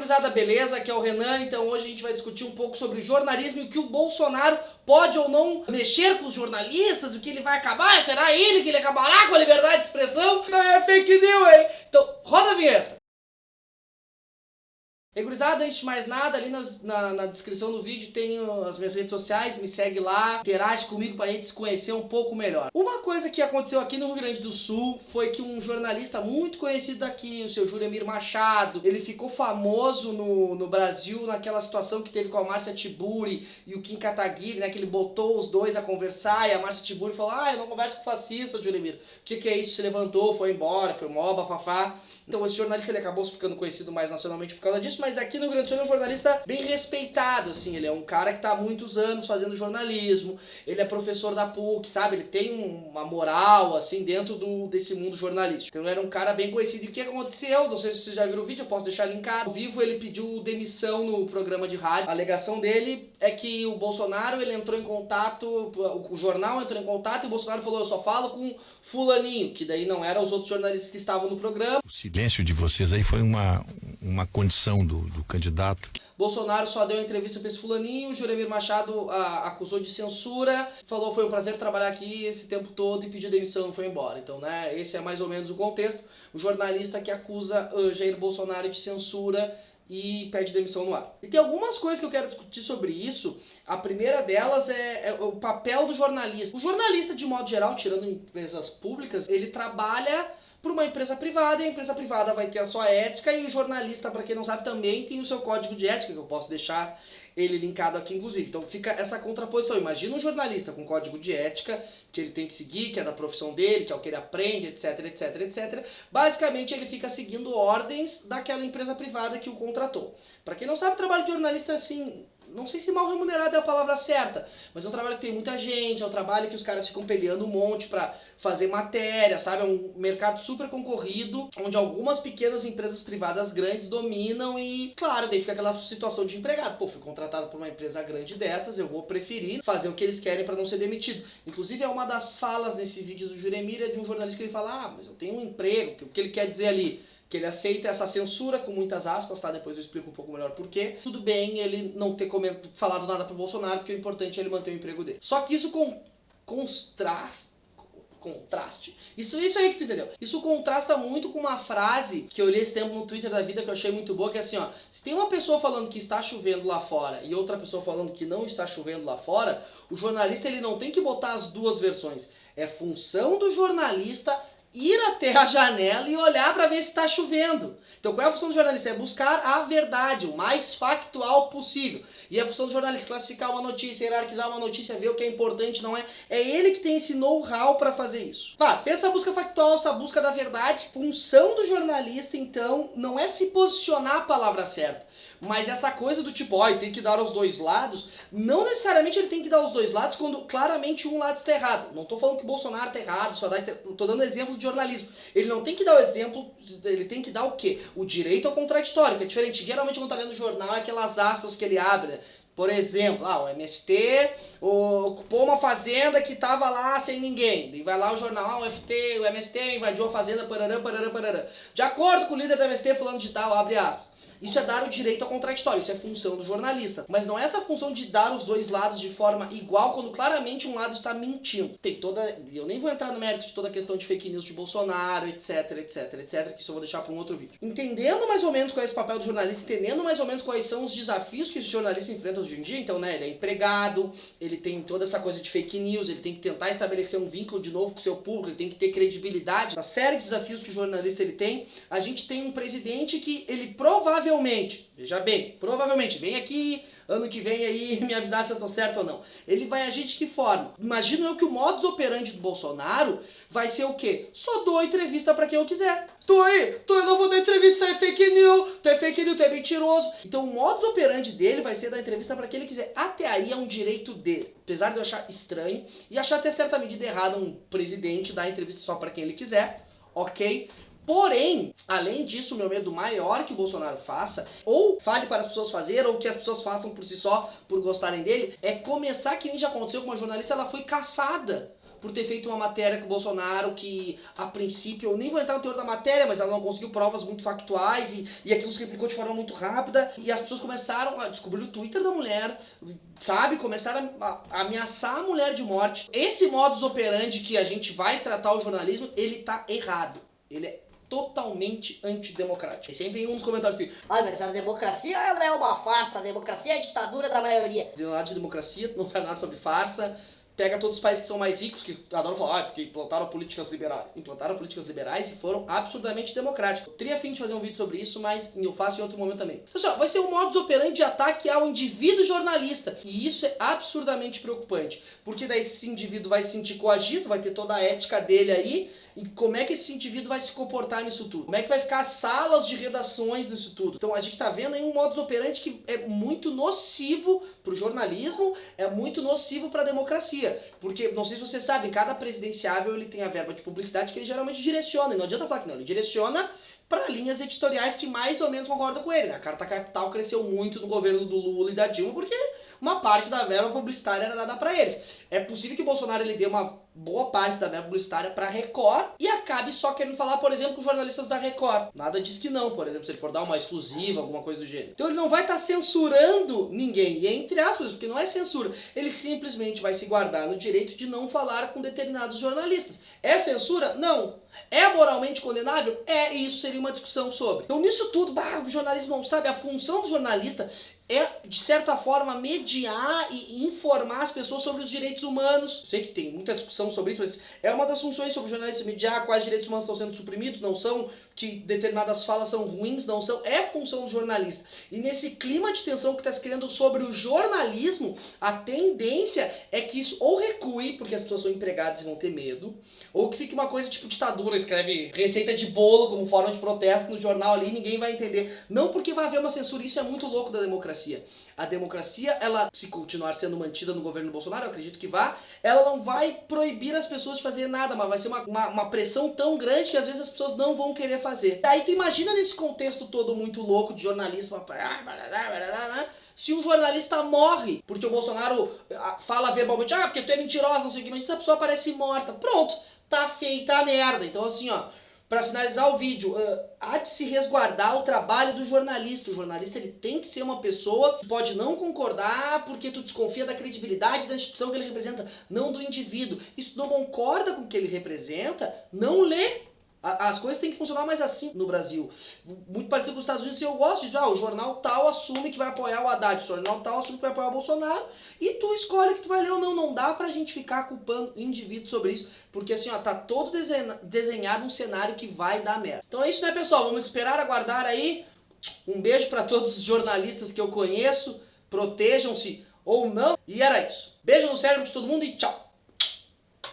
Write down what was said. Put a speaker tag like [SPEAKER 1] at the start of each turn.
[SPEAKER 1] gurizada, beleza? Aqui é o Renan, então hoje a gente vai discutir um pouco sobre jornalismo e o que o Bolsonaro pode ou não mexer com os jornalistas, o que ele vai acabar, será ele que ele acabará com a liberdade de expressão? É fake news, hein? Então, roda a vinheta! E gurizada, antes de mais nada, ali na descrição do vídeo tem as minhas redes sociais, me segue lá, interage comigo pra gente se conhecer um pouco melhor. Uma coisa que aconteceu aqui no Rio Grande do Sul foi que um jornalista muito conhecido daqui, o seu Juremir Machado, ele ficou famoso no Brasil naquela situação que teve com a Márcia Tiburi e o Kim Kataguiri, né, que ele botou os dois a conversar e a Márcia Tiburi falou: eu não converso com fascista, Juremir. O que é isso? Se levantou, foi embora, foi mó bafafá. Então esse jornalista ele acabou ficando conhecido mais nacionalmente por causa disso, mas aqui no Rio Grande do Sul ele é um jornalista bem respeitado, assim, ele é um cara que tá há muitos anos fazendo jornalismo, ele é professor da PUC, sabe, ele tem uma moral, assim, dentro desse mundo jornalístico. Então ele era um cara bem conhecido. E o que aconteceu? Não sei se vocês já viram o vídeo, eu posso deixar linkado. Ao vivo ele pediu demissão no programa de rádio. A alegação dele é que o Bolsonaro, ele entrou em contato, o jornal entrou em contato e o Bolsonaro falou: eu só falo com fulaninho, que daí não eram os outros jornalistas que estavam no programa.
[SPEAKER 2] O silêncio de vocês aí foi uma condição do candidato.
[SPEAKER 1] Bolsonaro só deu entrevista pra esse fulaninho, o Juremir Machado acusou de censura, falou: foi um prazer trabalhar aqui esse tempo todo, e pediu demissão e foi embora. Então, né, esse é mais ou menos o contexto. O jornalista que acusa Jair Bolsonaro de censura e pede demissão no ar. E tem algumas coisas que eu quero discutir sobre isso. A primeira delas é o papel do jornalista. O jornalista, de modo geral, tirando empresas públicas, ele trabalha por uma empresa privada, e a empresa privada vai ter a sua ética, e o jornalista, para quem não sabe, também tem o seu código de ética, que eu posso deixar ele linkado aqui, inclusive. Então fica essa contraposição. Imagina um jornalista com código de ética, que ele tem que seguir, que é da profissão dele, que é o que ele aprende, etc, etc, etc. Basicamente ele fica seguindo ordens daquela empresa privada que o contratou. Para quem não sabe, o trabalho de jornalista é assim, não sei se mal remunerado é a palavra certa, mas é um trabalho que tem muita gente, é um trabalho que os caras ficam peleando um monte pra fazer matéria, sabe? É um mercado super concorrido, onde algumas pequenas empresas privadas grandes dominam e, claro, daí fica aquela situação de empregado. Pô, fui contratado por uma empresa grande dessas, eu vou preferir fazer o que eles querem pra não ser demitido. Inclusive, é uma das falas nesse vídeo do Juremir, é de um jornalista que ele fala: mas eu tenho um emprego, o que ele quer dizer ali? Que ele aceita essa censura com muitas aspas, tá? Depois eu explico um pouco melhor por quê. Tudo bem ele não ter falado nada pro Bolsonaro, porque o importante é ele manter o emprego dele. Só que isso contraste. Isso aí que tu entendeu. Isso contrasta muito com uma frase que eu li esse tempo no Twitter da vida, que eu achei muito boa, que é assim, ó: se tem uma pessoa falando que está chovendo lá fora e outra pessoa falando que não está chovendo lá fora, o jornalista ele não tem que botar as duas versões. É função do jornalista ir até a janela e olhar para ver se está chovendo. Então qual é a função do jornalista? É buscar a verdade, o mais factual possível. E a função do jornalista é classificar uma notícia, hierarquizar uma notícia, ver o que é importante, não é? É ele que tem esse know-how para fazer isso. Fez essa busca factual, essa busca da verdade. Função do jornalista, então, não é se posicionar a palavra certa, mas essa coisa do tipo, ele tem que dar os dois lados. Não necessariamente ele tem que dar os dois lados quando claramente um lado está errado. Não tô falando que o Bolsonaro tá errado, tô dando exemplo de jornalismo. Ele não tem que dar o exemplo, ele tem que dar o quê? O direito ao contraditório, que é diferente. Geralmente quando tá lendo o jornal é aquelas aspas que ele abre, né? Por exemplo, o MST ocupou uma fazenda que tava lá sem ninguém. E vai lá o jornal, o MST invadiu a fazenda, parará, parará, parará. De acordo com o líder do MST, fulano de tal, abre aspas. Isso é dar o direito ao contraditório, isso é função do jornalista. Mas não é essa função de dar os dois lados de forma igual, quando claramente um lado está mentindo. Eu nem vou entrar no mérito de toda a questão de fake news de Bolsonaro, etc, etc, etc, que isso eu vou deixar para um outro vídeo. Entendendo mais ou menos qual é esse papel do jornalista, entendendo mais ou menos quais são os desafios que esse jornalista enfrenta hoje em dia, então, né, ele é empregado, ele tem toda essa coisa de fake news, ele tem que tentar estabelecer um vínculo de novo com o seu público, ele tem que ter credibilidade. Essa série de desafios que o jornalista ele tem, a gente tem um presidente que ele provavelmente, veja bem, provavelmente, vem aqui ano que vem aí me avisar se eu tô certo ou não. Ele vai agir de que forma? Imagino eu que o modus operandi do Bolsonaro vai ser o quê? Só dou entrevista pra quem eu quiser. Eu não vou dar entrevista, tu é fake news, tu é mentiroso. Então o modus operandi dele vai ser dar entrevista pra quem ele quiser. Até aí é um direito dele. Apesar de eu achar estranho e achar até certa medida errada um presidente dar entrevista só pra quem ele quiser, ok? Porém, além disso, o meu medo maior que o Bolsonaro faça, ou fale para as pessoas fazer, ou que as pessoas façam por si só, por gostarem dele, é começar, que nem já aconteceu com uma jornalista, ela foi caçada por ter feito uma matéria com o Bolsonaro que, a princípio, eu nem vou entrar no teor da matéria, mas ela não conseguiu provas muito factuais e aquilo se replicou de forma muito rápida e as pessoas começaram a descobrir o Twitter da mulher, sabe? Começaram a ameaçar a mulher de morte. Esse modus operandi que a gente vai tratar o jornalismo, ele tá errado. Ele é totalmente antidemocrático. E sempre vem uns comentários assim:
[SPEAKER 3] ai, mas a democracia ela é uma farsa, a democracia é a ditadura da maioria.
[SPEAKER 1] Não nada de democracia, não sabe nada sobre farsa. Pega todos os países que são mais ricos, que adoram falar, porque implantaram políticas liberais. Implantaram políticas liberais e foram absurdamente democráticos. Eu teria a fim de fazer um vídeo sobre isso, mas eu faço em outro momento também. Então, assim, vai ser um modus operandi de ataque ao indivíduo jornalista. E isso é absurdamente preocupante. Porque daí esse indivíduo vai se sentir coagido, vai ter toda a ética dele aí. E como é que esse indivíduo vai se comportar nisso tudo? Como é que vai ficar as salas de redações nisso tudo? Então a gente tá vendo aí um modus operandi que é muito nocivo pro jornalismo, é muito nocivo pra democracia. Porque, não sei se vocês sabem, cada presidenciável ele tem a verba de publicidade que ele geralmente direciona. E não adianta falar que não, ele direciona para linhas editoriais que mais ou menos concordam com ele. A Carta Capital cresceu muito no governo do Lula e da Dilma porque uma parte da verba publicitária era dada para eles. É possível que o Bolsonaro ele dê uma boa parte da verba publicitária para Record e acabe só querendo falar, por exemplo, com jornalistas da Record. Nada diz que não, por exemplo, se ele for dar uma exclusiva, alguma coisa do gênero. Então ele não vai estar censurando ninguém, e é entre aspas, porque não é censura. Ele simplesmente vai se guardar no direito de não falar com determinados jornalistas. É censura? Não. É moralmente condenável? É, e isso seria uma discussão sobre. Então nisso tudo, o jornalismo não sabe, a função do jornalista é, de certa forma, mediar e informar as pessoas sobre os direitos humanos. Eu sei que tem muita discussão sobre isso, mas é uma das funções sobre o jornalista mediar quais direitos humanos estão sendo suprimidos, não são, que determinadas falas são ruins, não são. É função do jornalista. E nesse clima de tensão que está se criando sobre o jornalismo, a tendência é que isso ou recue, porque as pessoas são empregadas e vão ter medo, ou que fique uma coisa tipo ditadura, escreve receita de bolo como forma de protesto no jornal ali, ninguém vai entender. Não porque vai haver uma censura, isso é muito louco da democracia. A democracia, ela, se continuar sendo mantida no governo Bolsonaro, eu acredito que vá, ela não vai proibir as pessoas de fazer nada, mas vai ser uma pressão tão grande que às vezes as pessoas não vão querer fazer. Aí tu imagina nesse contexto todo muito louco de jornalismo, se um jornalista morre, porque o Bolsonaro fala verbalmente, porque tu é mentirosa, não sei o que, mas se a pessoa aparece morta, pronto, tá feita a merda. Então assim, ó, para finalizar o vídeo, há de se resguardar o trabalho do jornalista. O jornalista ele tem que ser uma pessoa que pode não concordar porque tu desconfia da credibilidade da instituição que ele representa, não do indivíduo. E se tu não concorda com o que ele representa, não lê. As coisas têm que funcionar mais assim no Brasil. Muito parecido com os Estados Unidos, eu gosto disso. O jornal tal assume que vai apoiar o Haddad, o jornal tal assume que vai apoiar o Bolsonaro, e tu escolhe que tu vai ler ou não. Não dá pra gente ficar culpando indivíduos sobre isso, porque assim, ó, tá todo desenhado um cenário que vai dar merda. Então é isso, né, pessoal? Vamos esperar, aguardar aí. Um beijo pra todos os jornalistas que eu conheço. Protejam-se ou não. E era isso. Beijo no cérebro de todo mundo e tchau!